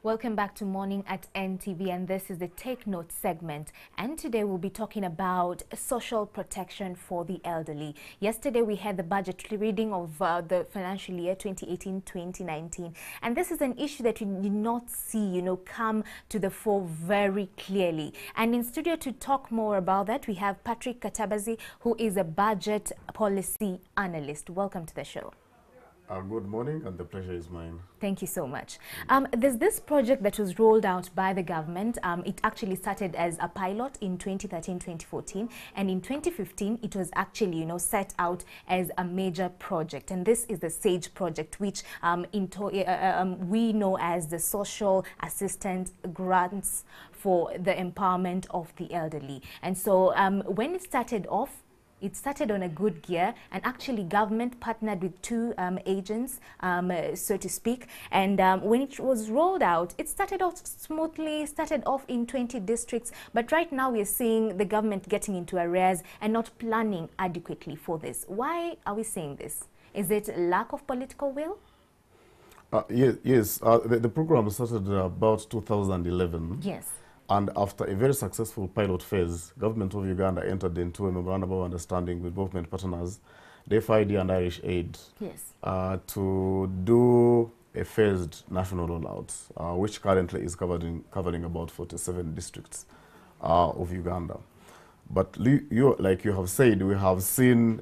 Welcome back to Morning at NTV, and this is the Take Note segment. And today we'll be talking about social protection for the elderly. Yesterday we had the budget reading of the financial year 2018-2019, and this is an issue that we did not see, come to the fore very clearly. And in studio to talk more about that, we have Patrick Katabazi, who is a budget policy analyst. Welcome to the show. Good morning, and the pleasure is mine. Thank you so much. There's this project that was rolled out by the government. It actually started as a pilot in 2013-2014, and in 2015 it was actually, set out as a major project. And this is the SAGE project, which we know as the Social Assistance Grants for the Empowerment of the Elderly. And so when it started off, it started on a good gear, and actually government partnered with two agents, so to speak. And when it was rolled out, it started off smoothly, started off in 20 districts. But right now we're seeing the government getting into arrears and not planning adequately for this. Why are we saying this? Is it lack of political will? Yes. The program started about 2011. Yes. And after a very successful pilot phase, Government of Uganda entered into a memorandum of understanding with government partners, the FID and Irish Aid, yes, to do a phased national rollout, which currently is covering about 47 districts of Uganda. But like you have said, we have seen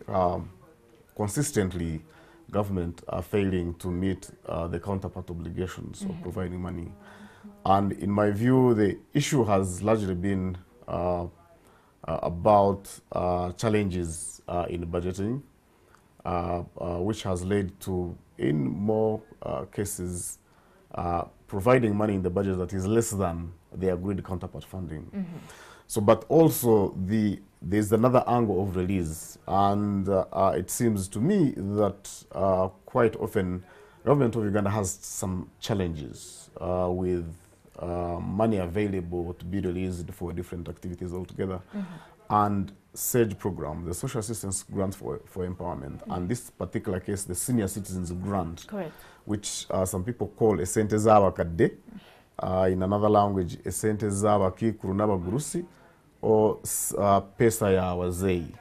consistently government failing to meet the counterpart obligations of providing money. And in my view, the issue has largely been about challenges in budgeting, which has led to, in more cases, providing money in the budget that is less than the agreed counterpart funding. So, but also there's another angle of release, and it seems to me that quite often government of Uganda has some challenges with money available to be released for different activities altogether. And SAGE program, the Social Assistance Grant for Empowerment, and this particular case, the Senior Citizens Grant, correct, which some people call Esente Z'Abakadde, in another language, Esente Z'Abakikulu n'Abagurusi, or Pesa ya Wazee.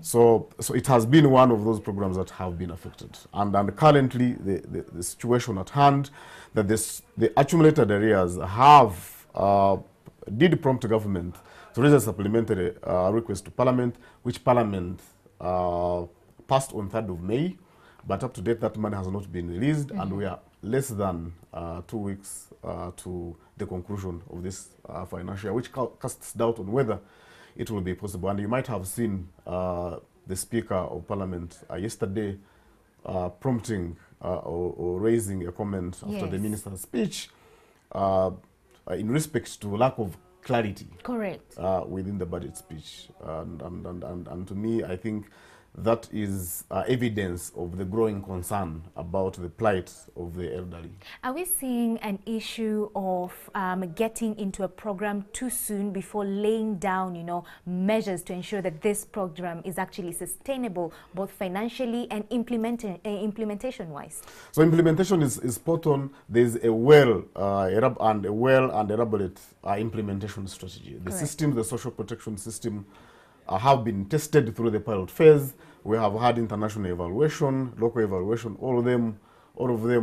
So it has been one of those programs that have been affected. And currently, the situation at hand, that the accumulated arrears have did prompt government to raise a supplementary request to Parliament, which Parliament passed on 3rd of May. But up to date, that money has not been released, and we are less than 2 weeks to the conclusion of this financial year, which casts doubt on whether it will be possible. And you might have seen the Speaker of Parliament yesterday prompting or raising a comment after the minister's speech in respect to lack of clarity, correct, within the budget speech. And to me, I think that is evidence of the growing concern about the plight of the elderly. Are we seeing an issue of getting into a program too soon before laying down, measures to ensure that this program is actually sustainable, both financially and implementation-wise? So implementation is spot on. There's a well and elaborate implementation strategy. The system, the social protection system, have been tested through the pilot phase. We have had international evaluation, local evaluation. All of them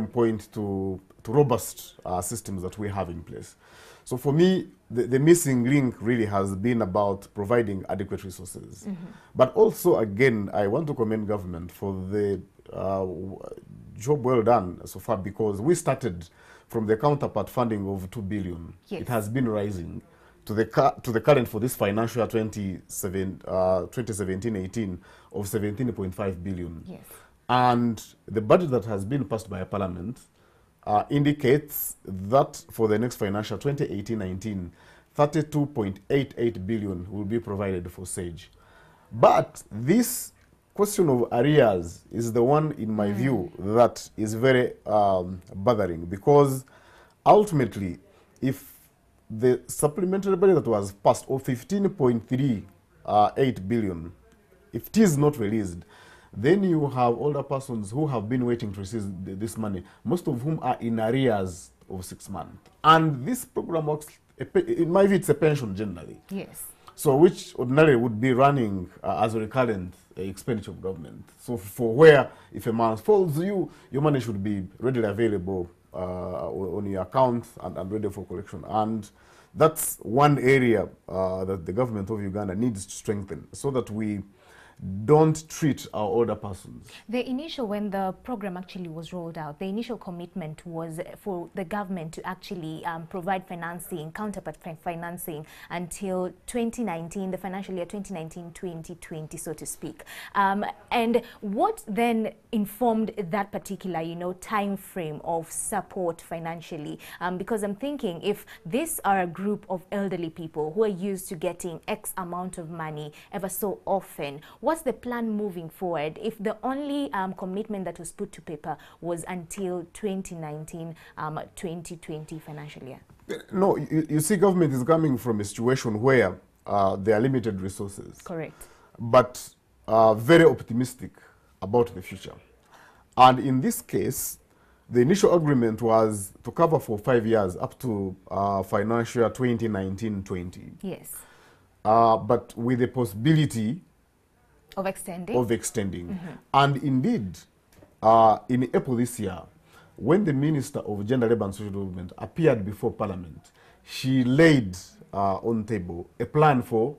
point to robust systems that we have in place. So for me, the missing link really has been about providing adequate resources. But also, again, I want to commend government for the job well done so far, because we started from the counterpart funding of 2 billion. Yes. It has been rising to the current for this financial year 2017-18 of 17.5 billion. Yes. And the budget that has been passed by Parliament indicates that for the next financial 2018-19, 32.88 billion will be provided for SAGE. But this question of arrears is the one, in my view, that is very bothering, because ultimately, if the supplementary budget that was passed of 15.38 billion, if it is not released, then you have older persons who have been waiting to receive this money, most of whom are in arrears of 6 months. And this program works, in my view, it's a pension generally. Yes. So which ordinarily would be running as a recurrent expenditure of government. So for where if a month falls your money should be readily available on your account and ready for collection. And that's one area that the government of Uganda needs to strengthen so that we don't treat our older persons. The initial, when the program actually was rolled out, the initial commitment was for the government to actually provide financing, counterpart financing until 2019, the financial year 2019-2020, so to speak. And what then informed that particular, time frame of support financially? Because I'm thinking if these are a group of elderly people who are used to getting X amount of money ever so often, what's the plan moving forward if the only commitment that was put to paper was until 2019-2020 financial year? No, you see, government is coming from a situation where there are limited resources. Correct. But very optimistic about the future. And in this case, the initial agreement was to cover for 5 years up to financial year 2019-20. Yes. But with the possibility of extending. Mm-hmm. And indeed, in April this year, when the Minister of Gender, Labour and Social Development appeared before Parliament, she laid on the table a plan for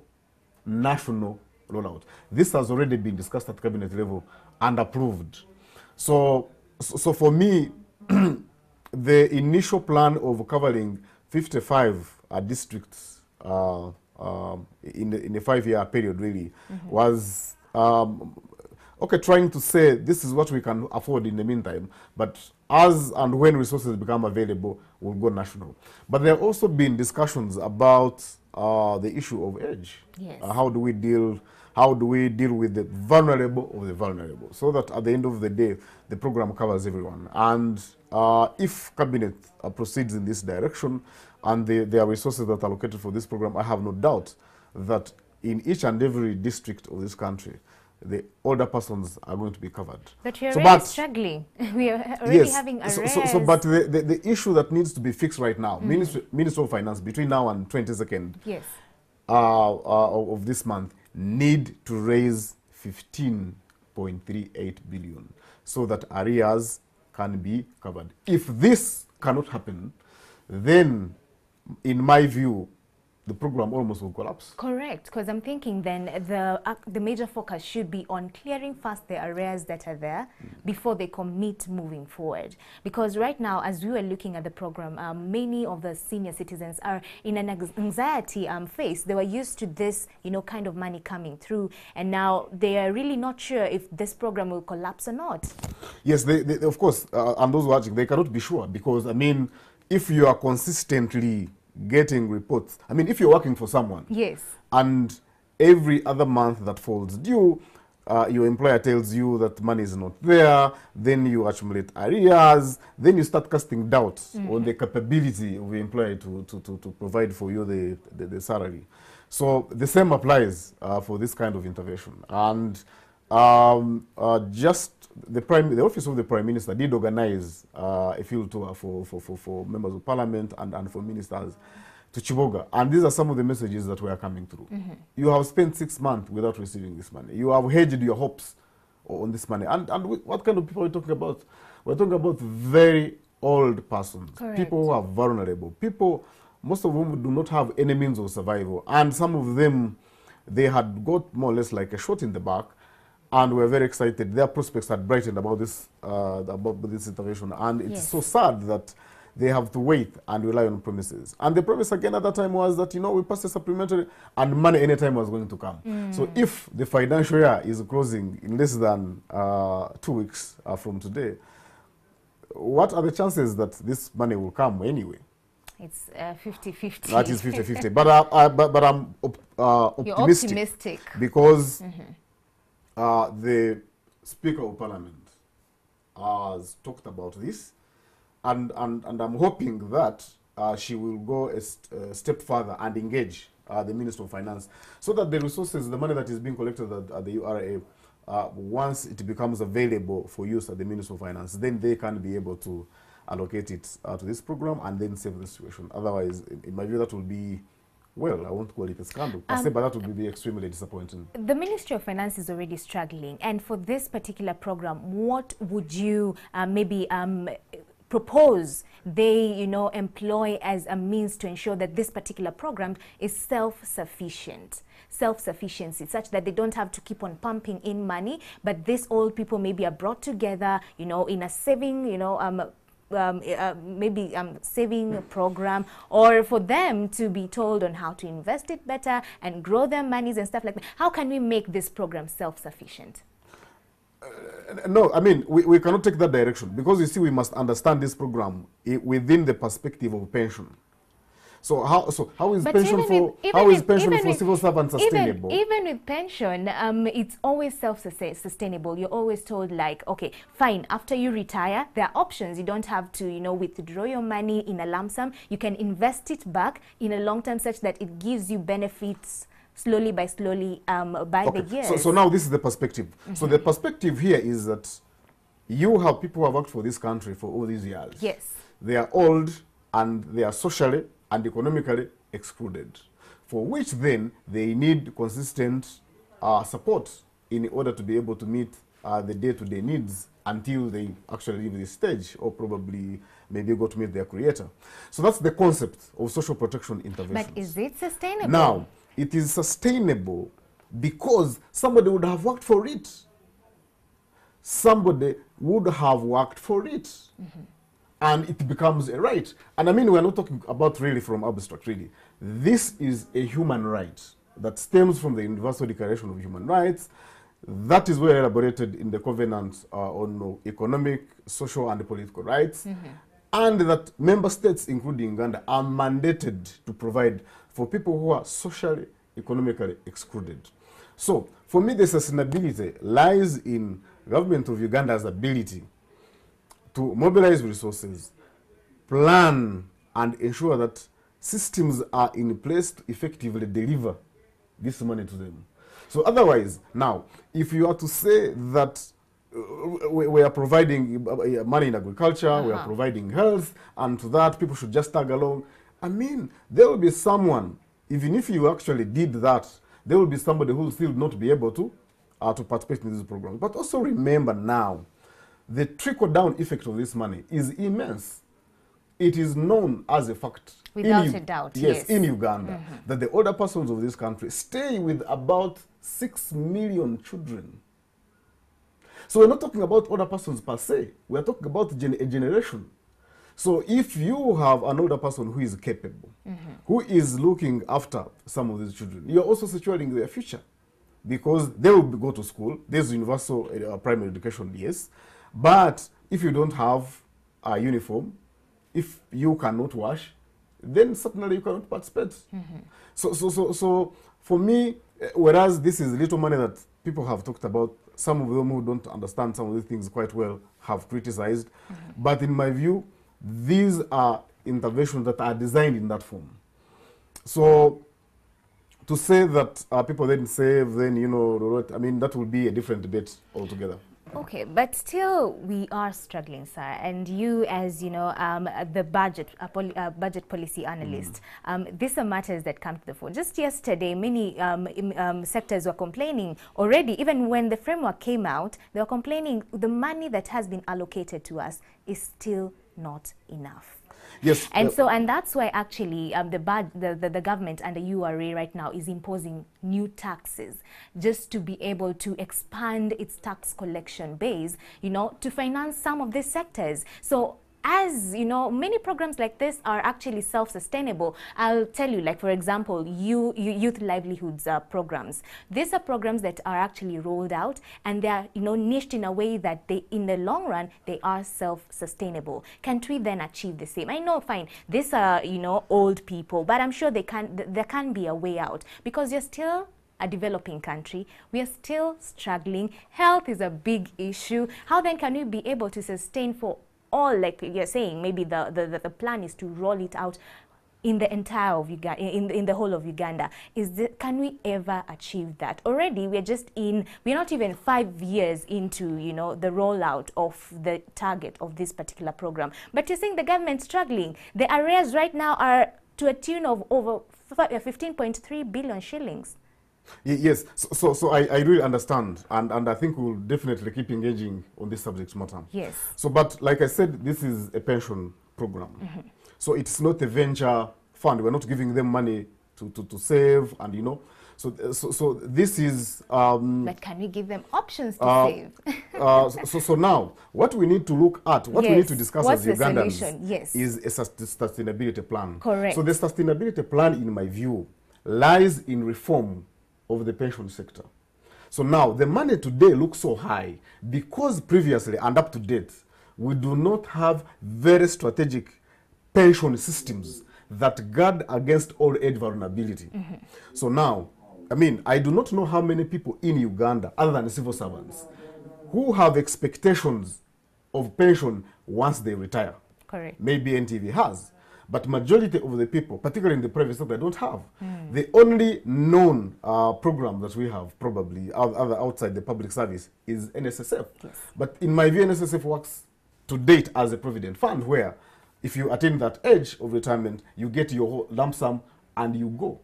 national rollout. This has already been discussed at cabinet level and approved. So for me, the initial plan of covering 55 districts in a 5-year period really was trying to say this is what we can afford in the meantime, but as and when resources become available, we'll go national. But there have also been discussions about the issue of age. Yes. How do we deal with the vulnerable of the vulnerable, so that at the end of the day, the program covers everyone. And if cabinet proceeds in this direction, and there are resources that are allocated for this program, I have no doubt that in each and every district of this country, the older persons are going to be covered. But we're already struggling. We are already having arrears. But the issue that needs to be fixed right now, Minister of Finance, between now and 22nd yes. Of this month, need to raise 15.38 billion so that arrears can be covered. If this cannot happen, then, in my view, the program almost will collapse. Correct, because I'm thinking then the major focus should be on clearing first the arrears that are there before they commit moving forward. Because right now, as we were looking at the program, many of the senior citizens are in an anxiety phase. They were used to this, kind of money coming through, and now they are really not sure if this program will collapse or not. Yes, they of course, and those watching, they cannot be sure, because, if you are consistently getting reports, if you're working for someone, yes, and every other month that falls due, your employer tells you that money is not there, then you accumulate arrears, then you start casting doubts on the capability of the employer to provide for you the salary. So the same applies for this kind of intervention. And just the Office of the Prime Minister did organize a field tour for members of Parliament and for ministers to Chiboga. And these are some of the messages that were coming through. You have spent 6 months without receiving this money. You have hedged your hopes on this money. And what kind of people are we talking about? We're talking about very old persons. Correct. People who are vulnerable. People, most of whom do not have any means of survival. And some of them, they had got more or less like a shot in the back, and we're very excited. Their prospects had brightened about this intervention. And it's so sad that they have to wait and rely on promises. And the promise again at that time was that, we passed a supplementary and money anytime was going to come. So if the financial year is closing in less than 2 weeks from today, what are the chances that this money will come anyway? It's 50-50. That is 50-50. But I'm optimistic because the Speaker of Parliament has talked about this, and I'm hoping that she will go a step further and engage the Minister of Finance, so that the resources, the money that is being collected at the URA, once it becomes available for use at the Minister of Finance, then they can be able to allocate it to this program and then save the situation. Otherwise, in my view, that will be, well, I won't call it a scandal, but that would be extremely disappointing. The Ministry of Finance is already struggling, and for this particular program, what would you maybe propose they, employ as a means to ensure that this particular program is self-sufficiency, such that they don't have to keep on pumping in money, but these old people maybe are brought together, in a saving, saving program, or for them to be told on how to invest it better and grow their monies and stuff like that. How can we make this program self-sufficient? No, I mean, we cannot take that direction, because you see, we must understand this program within the perspective of pension. So how is pension for civil servants sustainable? Even with pension, it's always self-sustainable. You're always told, like, okay, fine, after you retire, there are options. You don't have to, withdraw your money in a lump sum. You can invest it back in a long term, such that it gives you benefits slowly by the years. So now this is the perspective. So the perspective here is that you have people who have worked for this country for all these years. Yes. They are old and they are socially and economically excluded, for which then they need consistent support in order to be able to meet the day-to-day needs until they actually leave this stage, or probably maybe go to meet their creator. So that's the concept of social protection interventions. But is it sustainable? Now, it is sustainable because somebody would have worked for it. Somebody would have worked for it. And it becomes a right. And I mean, we're not talking about really from abstract, really. This is a human right that stems from the Universal Declaration of Human Rights. That is well elaborated in the Covenant on Economic, Social, and Political Rights. And that member states, including Uganda, are mandated to provide for people who are socially, economically excluded. So, for me, the sustainability lies in government of Uganda's ability to mobilize resources, plan, and ensure that systems are in place to effectively deliver this money to them. So otherwise, now, if you are to say that we are providing money in agriculture, we are providing health, and to that people should just tag along, I mean, there will be someone, even if you actually did that, there will be somebody who will still not be able to participate in this program. But also remember now, the trickle-down effect of this money is immense. It is known as a fact. Without a doubt, yes. In Uganda, that the older persons of this country stay with about 6 million children. So we're not talking about older persons per se. We're talking about a generation. So if you have an older person who is capable, who is looking after some of these children, you're also securing their future, because they will go to school. There's universal primary education, yes. But if you don't have a uniform, if you cannot wash, then certainly you cannot participate. So for me, whereas this is little money that people have talked about, some of them who don't understand some of these things quite well have criticized. But in my view, these are interventions that are designed in that form. So to say that people then save, then, I mean, that will be a different debate altogether. Okay, but still we are struggling, sir. And you, as the budget policy analyst, these are matters that come to the fore. Just yesterday, many sectors were complaining already. Even when the framework came out, they were complaining the money that has been allocated to us is still not enough. Yes. And and that's why actually the government and the URA right now is imposing new taxes just to be able to expand its tax collection base, to finance some of these sectors. So as many programs like this are actually self-sustainable. I'll tell you, like, for example, youth livelihoods programs. These are programs that are actually rolled out, and they are niched in a way that they, in the long run, they are self-sustainable. Can't we then achieve the same? I know, fine, these are old people, but I'm sure there can be a way out, because you're still a developing country. We are still struggling. Health is a big issue. How then can we be able to sustain for all, like you're saying, maybe the plan is to roll it out in the entire of Uganda, in the whole of Uganda. Can we ever achieve that? Already we're not even 5 years into, you know, the rollout of the target of this particular program. But you're saying the government's struggling. The arrears right now are to a tune of over 15.3 billion shillings. Yes, so I really understand, and I think we'll definitely keep engaging on this subject matter. Yes. So, but like I said, this is a pension program. So it's not a venture fund. We're not giving them money to save, and you know. So this is. But can we give them options to save? So now, what we need to look at, what we need to discuss What's as Ugandans, solution? Yes, is a sustainability plan. Correct. So the sustainability plan, in my view, lies in reform of the pension sector. So now, the money today looks so high because previously and up to date, we do not have very strategic pension systems that guard against old age vulnerability. So now, I mean, I do not know how many people in Uganda, other than civil servants, who have expectations of pension once they retire. Correct. Maybe NTV has, but majority of the people, particularly in the private sector, don't have. The only known program that we have, probably outside the public service, is NSSF. Yes. But in my view, NSSF works to date as a provident fund, where if you attain that age of retirement, you get your lump sum and you go.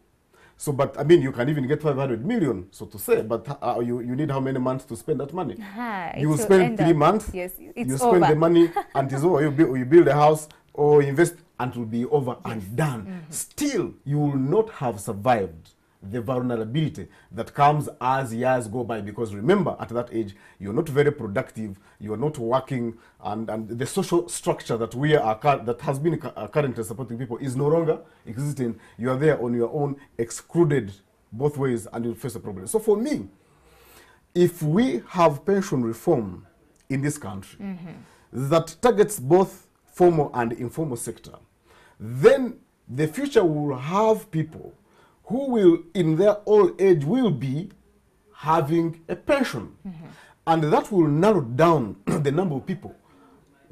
So, but I mean, you can even get 500 million, so to say, but you need how many months to spend that money? You will spend 3 months, yes, you spend the money and it's over. You build a house or invest and it will be over and done. Still, you will not have survived the vulnerability that comes as years go by, because remember, at that age, you're not very productive, you're not working, and the social structure that that has been currently supporting people is no longer existing. You are there on your own, excluded both ways, and you'll face a problem. So for me, if we have pension reform in this country that targets both formal and informal sector, then the future will have people who will, in their old age, will be having a pension. And that will narrow down the number of people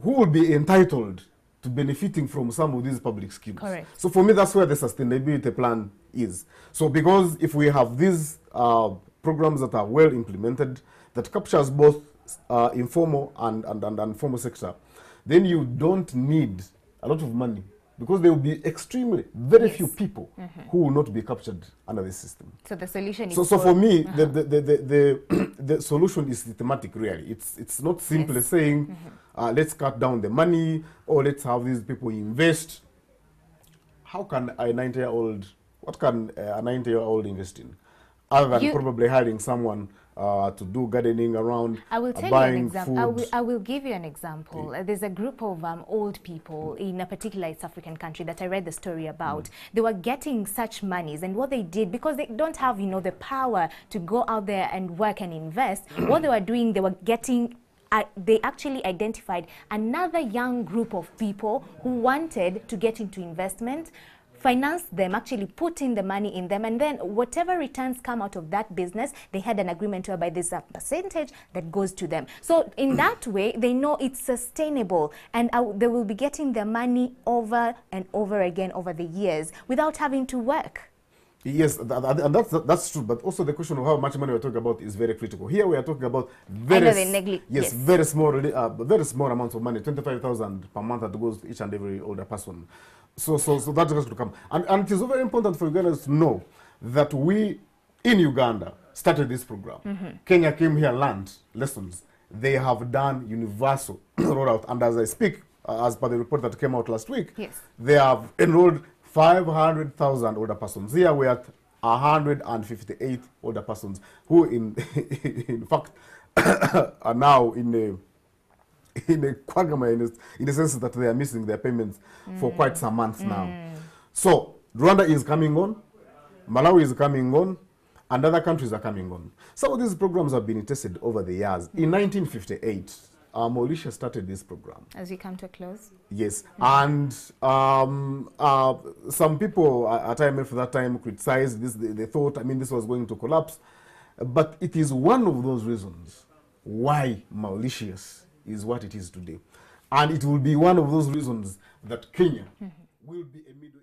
who will be entitled to benefiting from some of these public schemes. Correct. So for me, that's where the sustainability plan is. So because if we have these programs that are well implemented, that captures both informal and formal sector, then you don't need a lot of money, because there will be extremely very few people who will not be captured under the system. So the solution is so for me, the solution is systematic, really. It's not simply saying, let's cut down the money, or let's have these people invest. How can a 90-year-old, what can a 90-year-old invest in? Other than probably hiring someone to do gardening around, I will tell buying you an example. food. I will give you an example. There's a group of old people in a particular East African country that I read the story about. They were getting such monies, and what they did, because they don't have, you know, the power to go out there and work and invest, what they were doing, they were getting they actually identified another young group of people who wanted to get into investment, financed them, actually put in the money in them, and then whatever returns come out of that business, they had an agreement whereby there's a percentage that goes to them. So in that way, they know it's sustainable, and they will be getting their money over and over again over the years without having to work. Yes, and that's true. But also the question of how much money we're talking about is very critical. Here we are talking about very very small amounts of money, 25,000 per month that goes to each and every older person. So that has to come. And it is very important for Ugandans to know that we, in Uganda, started this program. Kenya came here, learned lessons. They have done universal rollout. And as I speak, as per the report that came out last week, they have enrolled 500,000 older persons. Here we are at 158 older persons who, in fact, are now in a quagmire, in the sense that they are missing their payments for quite some months now. So Rwanda is coming on, Malawi is coming on, and other countries are coming on. Some of these programs have been tested over the years. In 1958, Mauritius started this program. As we come to a close. Yes, and some people at IMF at that time criticized this. They thought, I mean, this was going to collapse. But it is one of those reasons why Mauritius is what it is today. And it will be one of those reasons that Kenya will be a middle